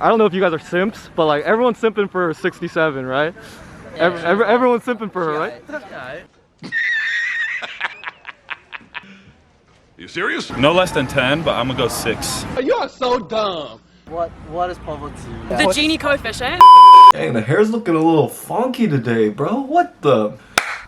I don't know if you guys are simps, but like everyone's simping for 67, right? Yeah, everyone's simping for her, right? Yeah. You serious? No less than 10, but I'm gonna go 6. You are so dumb. What is poverty? The Gini coefficient. Dang, the hair's looking a little funky today, bro. What the?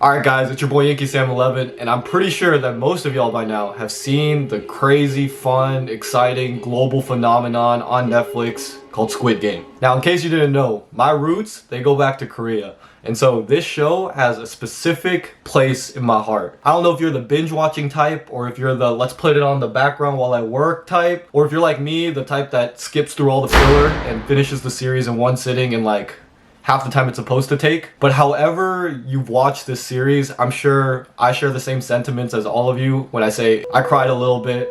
Alright guys, it's your boy Yankee Sam 11, and I'm pretty sure that most of y'all by now have seen the crazy, fun, exciting, global phenomenon on Netflix called Squid Game. Now, in case you didn't know, my roots, they go back to Korea. And so this show has a specific place in my heart. I don't know if you're the binge watching type, or if you're the let's put it on the background while I work type, or if you're like me, the type that skips through all the filler and finishes the series in one sitting in like half the time it's supposed to take. But however you've watched this series, I'm sure I share the same sentiments as all of you when I say I cried a little bit.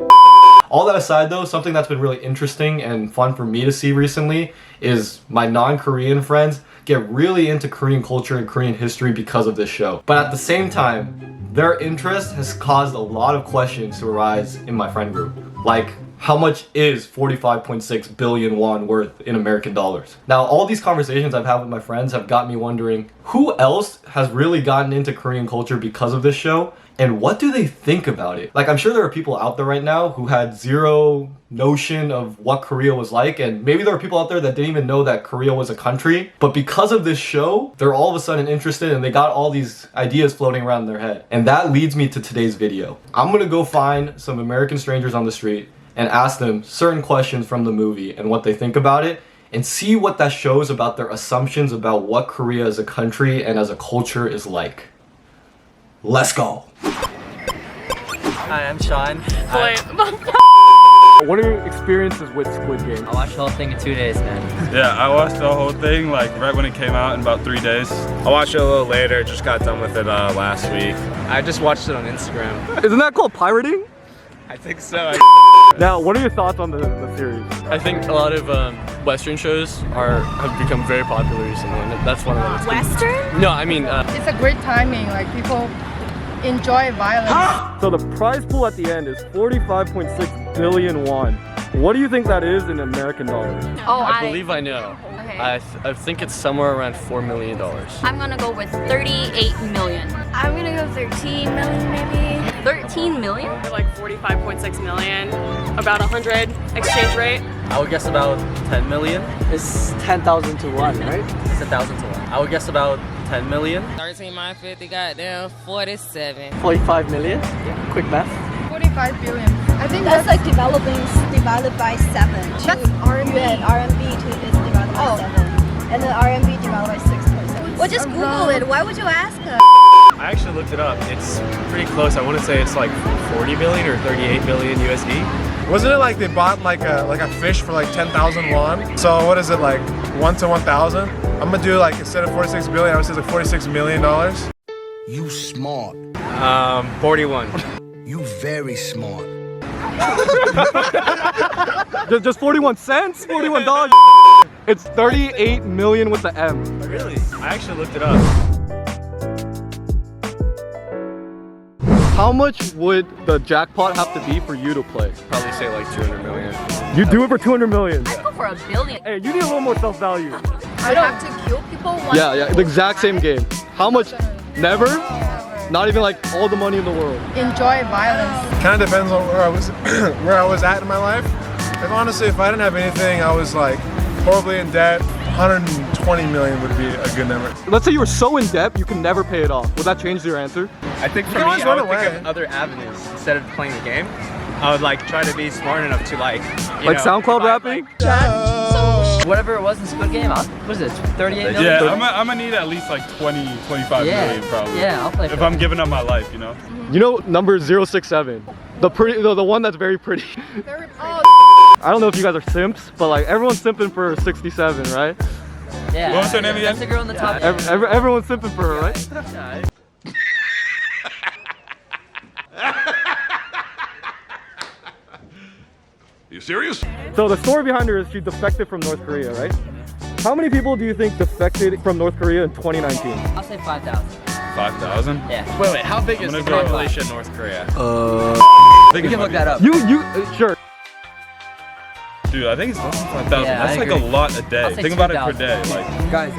All that aside though, something that's been really interesting and fun for me to see recently is my non-Korean friends get really into Korean culture and Korean history because of this show. But at the same time, their interest has caused a lot of questions to arise in my friend group. Like, how much is 45.6 billion won worth in American dollars? Now, all these conversations I've had with my friends have got me wondering, who else has really gotten into Korean culture because of this show? And what do they think about it? Like, I'm sure there are people out there right now who had zero notion of what Korea was like, and maybe there are people out there that didn't even know that Korea was a country, but because of this show, they're all of a sudden interested and they got all these ideas floating around in their head. And that leads me to today's video. I'm gonna go find some American strangers on the street and ask them certain questions from the movie and what they think about it, and see what that shows about their assumptions about what Korea as a country and as a culture is like. Let's go. Hi, I'm Sean. What are your experiences with Squid Game? I watched the whole thing in 2 days, man. Yeah, I watched the whole thing like right when it came out in about 3 days. I watched it a little later, just got done with it last week. I just watched it on Instagram. Isn't that called pirating? I think so. Now, what are your thoughts on the series? I think a lot of Western shows have become very popular recently, and that's one of them. Western? No, I mean, It's a great timing, like people enjoy violence. So the prize pool at the end is 45.6 billion won. What do you think that is in American dollars? Oh, I believe I know. Okay. I think it's somewhere around $4 million. I'm gonna go with 38 million. I'm gonna go 13 million maybe. 13 million? Like 45.6 million, about 100 exchange rate. I would guess about 10 million. It's 10,000 to 1, right? It's 1,000 to 1. I would guess about 10 million. 13 minus 50, goddamn, 47. 45 million? Yeah, quick math. 45 billion. I think that's like divided by 7. That's RMB. RMB is divided by 7. And then RMB divided by 6.7. Well, just Google it. Why would you ask her? I actually looked it up. It's pretty close. I want to say it's like 40 billion or 38 billion USD. Wasn't it like they bought like a fish for like 10,000 won? So what is it, like 1 to 1,000? I'm gonna do like, instead of 46 billion, I would say like $46 million. You smart. 41. You very smart. Just 41 cents? $41? It's 38 million with the M. Really? I actually looked it up. How much would the jackpot have to be for you to play? Probably say like 200 million. You do it for 200 million? I'd go for $1 billion. Hey, you need a little more self-value. I don't have to kill people. Yeah, the exact same game. How much? Never? Not even like all the money in the world. Enjoy violence. Kind of depends on where I was at in my life. Like honestly, if I didn't have anything, I was like horribly in debt. 120 million would be a good number. Let's say you were so in debt you can never pay it off. Would that change your answer? I think for me, I would think of other avenues instead of playing the game. I would like try to be smart enough to like SoundCloud rapping? Whatever it was in Squid Game, what is it, 38 million? Yeah, I'm gonna need at least like 20, 25 million probably. Yeah, I'll play for if I'm giving up my life, you know? You know number 067? The one that's very pretty. Very pretty. I don't know if you guys are simps, but like everyone's simping for 67, right? Yeah. What was her name again? That's the girl in the top. Everyone's simping for her, right? Yeah. You serious? So the story behind her is she defected from North Korea, right? How many people do you think defected from North Korea in 2019? I'll say 5,000. 5,000? Yeah. Wait, how big is the population in North Korea? We can look that up. You, sure. Dude, I think it's less than 5,000. Yeah, That's I like agree. a lot a day. I'll say Think about it per 2,000. day. Like, Guys,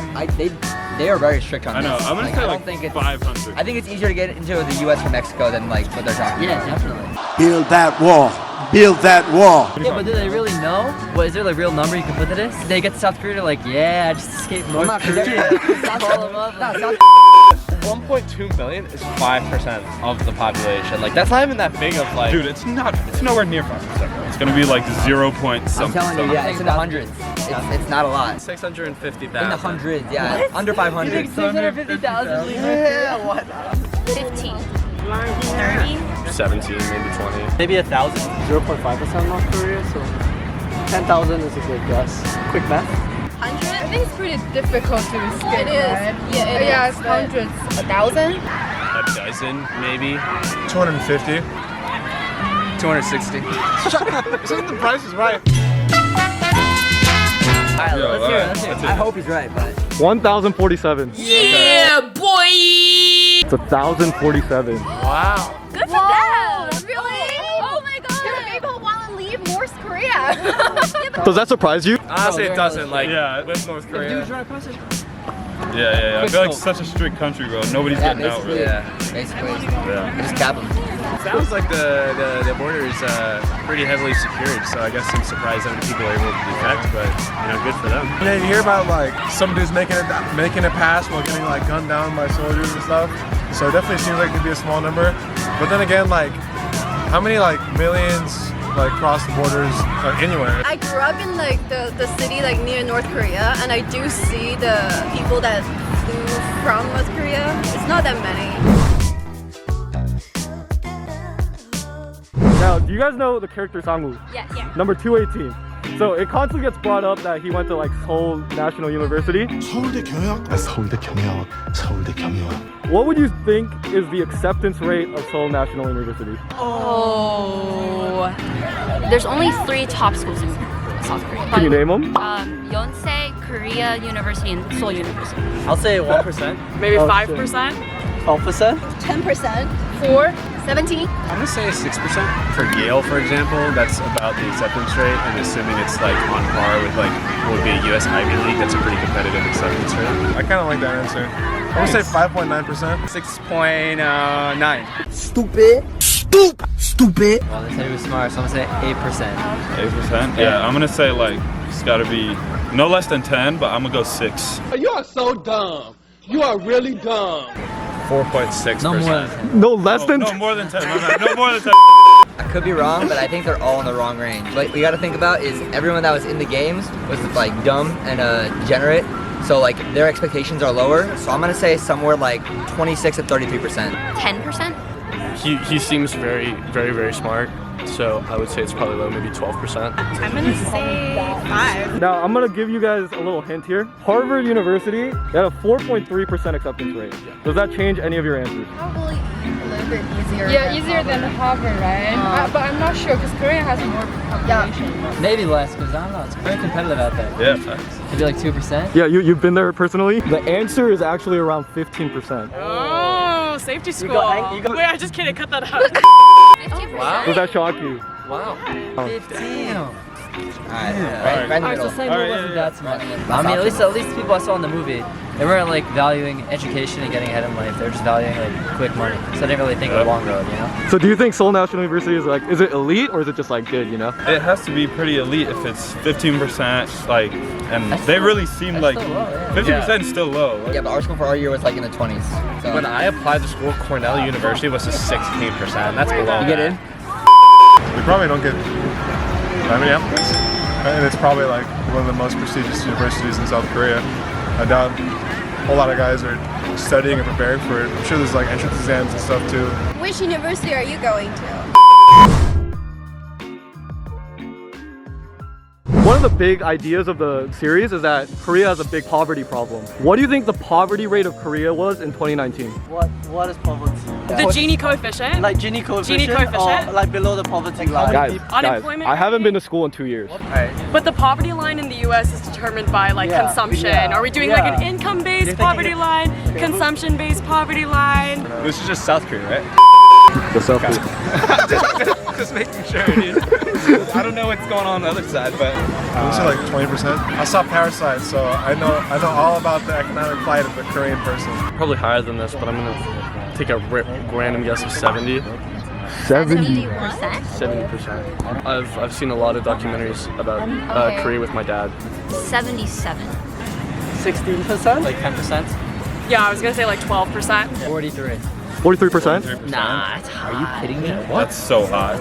they are very strict on I know. this. I'm gonna Like, say I like don't think it's 500. I think it's easier to get into the U.S. from Mexico than like what they're talking about. Yeah, definitely. Build that wall. Build that wall. Yeah, but do they really know? What is there like real number you can put to this? They get to South Korea, they're like, yeah, I just escaped North Korea. Call them up. No, South 1.2 million is 5% of the population. Like that's not even that big of like. Dude, it's nowhere near 5%. It's gonna be like 0 point I'm something. telling you, yeah, it's in the hundreds. It's not a lot. 650,000. In the hundreds, yeah. What? Under 500. 650,000. Yeah, what? 15. 30. 17, maybe 20. Maybe 1,000. 0.5% North Korea, so 10,000 is a good guess. Quick math. 100? I think it's pretty difficult to escape, It is. right? Yeah, it's hundreds. 1,000? A dozen, maybe. 250. 260. The price is right. Alright, Yo, let's hear it. that's it. I hope he's right, but. 1,047. Yeah, boy! It's 1,047. Wow. Good for them! Really? Oh my god! People want to leave North Korea. Does that surprise you? Honestly, it doesn't. Like, Yeah. with North Korea. Yeah. I feel like it's such a strict country, bro. Nobody's getting out, really. Yeah, basically. Yeah. Just cap them. Sounds like the border is pretty heavily secured, so I guess I'm surprised how many people are able to defect, but good for them. Yeah, you hear about like some dudes making it pass while getting like gunned down by soldiers and stuff. So it definitely seems like it'd be a small number. But then again, like how many like millions like cross the borders anywhere? I grew up in like the city like near North Korea, and I do see the people that flew from North Korea. It's not that many. Now, do you guys know the character Sang-woo? Yeah. Number 218. So it constantly gets brought up that he went to like Seoul National University. 서울대 경영. What would you think is the acceptance rate of Seoul National University? Oh. There's only 3 top schools in South Korea. Can you name them? Yonsei, Korea University, and Seoul University. I'll say 1%. Maybe Oh, 5%. 12%. 10%. 4. 17. I'm gonna say 6%. For Yale, for example, that's about the acceptance rate, and assuming it's like on par with like what would be a US Ivy League, that's a pretty competitive acceptance rate. I kind of like that answer. I'm gonna say 5.9%. 6.9. Stupid. Stupid. Well, they said he was smart, so I'm gonna say 8%. 8%? Yeah, I'm gonna say like, it's gotta be no less than 10, but I'm gonna go 6. You are so dumb. You are really dumb. 4.6%. No more than 10. No less than No more than 10, my man. No more than 10. I could be wrong, but I think they're all in the wrong range. What we gotta think about is everyone that was in the games was like dumb and degenerate. So like their expectations are lower. So I'm gonna say somewhere like 26 to 33%. 10%? He seems very, very, very smart. So I would say it's probably low, maybe 12%. I'm gonna say 5. Now, I'm gonna give you guys a little hint here. Harvard University, they had a 4.3% acceptance rate. Does that change any of your answers? Probably a little bit easier. Yeah, easier than Harvard, right? But I'm not sure because Korea has more population. Maybe less, because I don't know, it's very competitive out there. Yeah, facts. Maybe like 2%. Yeah, you've been there personally. The answer is actually around 15%. Oh, safety school. Wait, I'm just kidding. Cut that out. Wow. Does that shock you? Wow. 15. Alright, Alright. right in the middle. Alright, wasn't that smart. I mean, at least the people I saw in the movie, they weren't like valuing education and getting ahead in life. They were just valuing like quick money. So they didn't really think of the long road, you know? So do you think Seoul National University is like, is it elite or is it just like good, you know? It has to be pretty elite if it's 15%, like, and That's they still- really seem that's like, still low, yeah. 50% is still low. Yeah, but our school for our year was like in the 20s. So. When I applied to school, Cornell University was a 16%. That's below. You get in? We probably don't get that many applicants, and it's probably like one of the most prestigious universities in South Korea. I doubt a whole lot of guys are studying and preparing for it. I'm sure there's like entrance exams and stuff too. Which university are you going to? One of the big ideas of the series is that Korea has a big poverty problem. What do you think the poverty rate of Korea was in 2019? What is poverty? The Gini coefficient. Like Gini coefficient? Gini coefficient? Or like below the poverty line? Guys, Unemployment I haven't been to school in 2 years. But the poverty line in the U.S. is determined by like consumption. yeah, Are we doing like an income-based poverty line, consumption-based poverty line? This is just South Korea, right? The South Korea. Just making sure, dude. I don't know what's going on the other side, but I would say like 20%. I saw Parasite, so I know all about the economic plight of the Korean person. Probably higher than this, but I'm gonna take a random guess of 70. 70%? 70%. I've seen a lot of documentaries about Korea with my dad. 77. 16%? Like 10%? Yeah, I was gonna say like 12%. 43. 43%? Nah, are you kidding me? That's so high.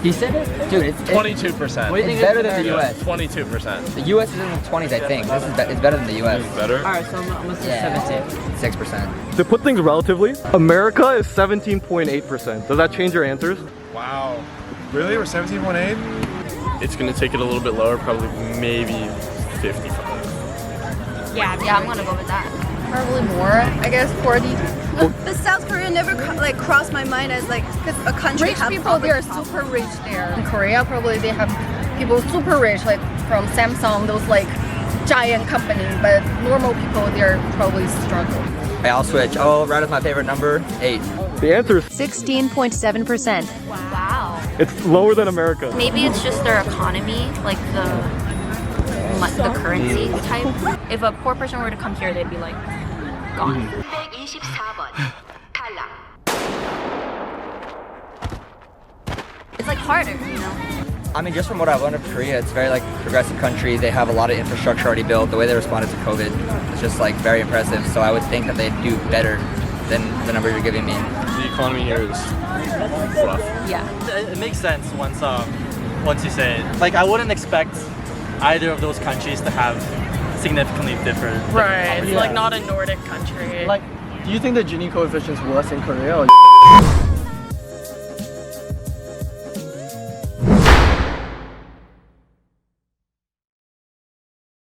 He said it? Dude, it's 22%. What do you think it's better than the US? 22%. The US is in the 20s, I think. This is it's better than the US. Better? Alright, so I'm gonna say 17. 6%. To put things relatively, America is 17.8%. Does that change your answers? Wow. Really? We're 17.8? It's gonna take it a little bit lower, probably maybe 55. Yeah, I'm gonna go with that. Probably more, I guess 40. But South Korea never crossed my mind as like a country. Rich people, they are super rich there. In Korea, probably they have people super rich, like from Samsung, those like giant companies. But normal people, they're probably struggling. Okay, I'll switch. I'll write as my favorite number, 8. The answer is 16.7%. Wow. it's lower than America. Maybe it's just their economy, like the currency type. If a poor person were to come here, they'd be like gone. 124번. 탈락. It's like harder, you know? I mean, just from what I've learned of Korea, it's a very like progressive country. They have a lot of infrastructure already built. The way they responded to COVID is just like very impressive. So I would think that they'd do better than the number you're giving me. The economy here is rough. Yeah. It makes sense once you say it. Like, I wouldn't expect either of those countries to have significantly different. Right, it's like not a Nordic country. Like, do you think the Gini coefficient is worse in Korea? Or